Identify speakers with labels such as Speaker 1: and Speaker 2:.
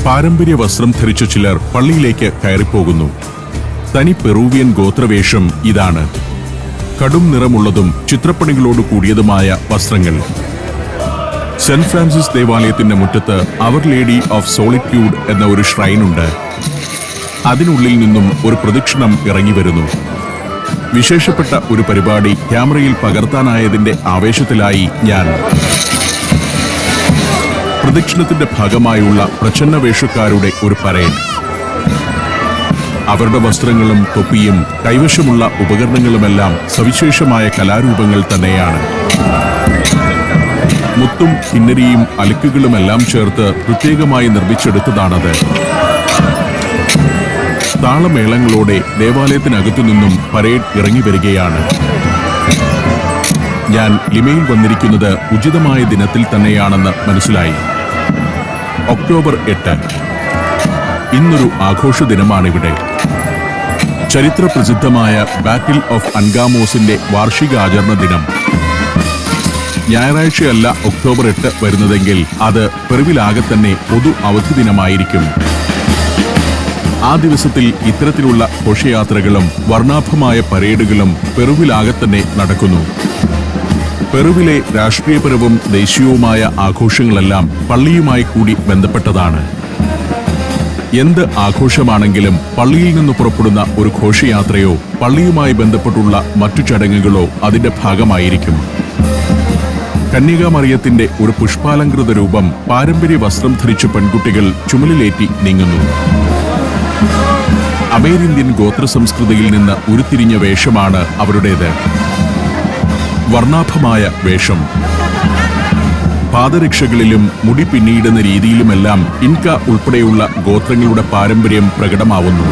Speaker 1: പാരമ്പര്യ വസ്ത്രം ധരിച്ച ചിലർ പള്ളിയിലേക്ക് കയറിപ്പോകുന്നു. തനി പെറൂവിയൻ ഗോത്രവേഷം ഇതാണ്. കടും നിറമുള്ളതും ചിത്രപ്പണികളോട് കൂടിയതുമായ വസ്ത്രങ്ങൾ. സെന്റ് ഫ്രാൻസിസ് ദേവാലയത്തിന്റെ മുറ്റത്ത് അവർ ലേഡി ഓഫ് സോളിറ്റ്യൂഡ് എന്ന ഒരു ഷ്രൈനുണ്ട്. അതിനുള്ളിൽ നിന്നും ഒരു പ്രദക്ഷിണം ഇറങ്ങി വരുന്നു. വിശേഷപ്പെട്ട ഒരു പരിപാടി ക്യാമറയിൽ പകർത്താനായതിന്റെ ആവേശത്തിലായി ഞാൻ. പ്രദക്ഷിണത്തിന്റെ ഭാഗമായുള്ള പ്രച്ഛന്ന വേഷക്കാരുടെ ഒരു പരേഡ്. അവരുടെ വസ്ത്രങ്ങളും തൊപ്പിയും കൈവശമുള്ള ഉപകരണങ്ങളുമെല്ലാം സവിശേഷമായ കലാരൂപങ്ങൾ തന്നെയാണ്. മുത്തും കിന്നരിയും അലുക്കുകളുമെല്ലാം ചേർത്ത് പ്രത്യേകമായി നിർമ്മിച്ചെടുത്തതാണത്. താളമേളങ്ങളോടെ ദേവാലയത്തിനകത്തു നിന്നും പരേഡ് ഇറങ്ങി വരികയാണ്. ഞാൻ ലിമയിൽ വന്നിരിക്കുന്നത് ഉചിതമായ ദിനത്തിൽ തന്നെയാണെന്ന് മനസ്സിലായി. ഒക്ടോബർ 8. ഇന്നൊരു ആഘോഷ ദിനമാണിവിടെ. ചരിത്ര പ്രസിദ്ധമായ ബാറ്റിൽ ഓഫ് അൻഗാമോസിന്റെ വാർഷികാചരണ ദിനം. ഞായറാഴ്ചയല്ല ഒക്ടോബർ 8 വരുന്നതെങ്കിൽ അത് പെറുവിലാകെ തന്നെ പൊതു അവധി ദിനമായിരിക്കും. ആ ദിവസത്തിൽ ഇത്തരത്തിലുള്ള ഘോഷയാത്രകളും വർണ്ണാഭമായ പരേഡുകളും പെറുവിലാകെ തന്നെ നടക്കുന്നു. പെറുവിലെ രാഷ്ട്രീയപരവും ദേശീയവുമായ ആഘോഷങ്ങളെല്ലാം പള്ളിയുമായി കൂടി ബന്ധപ്പെട്ടതാണ്. എന്ത് ആഘോഷമാണെങ്കിലും പള്ളിയിൽ നിന്ന് പുറപ്പെടുന്ന ഒരു ഘോഷയാത്രയോ പള്ളിയുമായി ബന്ധപ്പെട്ടുള്ള മറ്റു ചടങ്ങുകളോ അതിന്റെ ഭാഗമായിരിക്കും. കന്യകാമറിയത്തിന്റെ ഒരു പുഷ്പാലങ്കൃത രൂപം പാരമ്പര്യ വസ്ത്രം ധരിച്ച പെൺകുട്ടികൾ ചുമലിലേറ്റി നീങ്ങുന്നു. അമേരിന്ത്യൻ ഗോത്ര സംസ്കൃതിയിൽ നിന്ന് ഉരുത്തിരിഞ്ഞ വേഷമാണ് അവരുടേത്. വർണ്ണാഭമായ വേഷം. പാദരക്ഷകളിലും മുടി പിന്നിയിടുന്ന രീതിയിലുമെല്ലാം ഇൻക ഉൾപ്പെടെയുള്ള ഗോത്രങ്ങളുടെ പാരമ്പര്യം പ്രകടമാവുന്നു.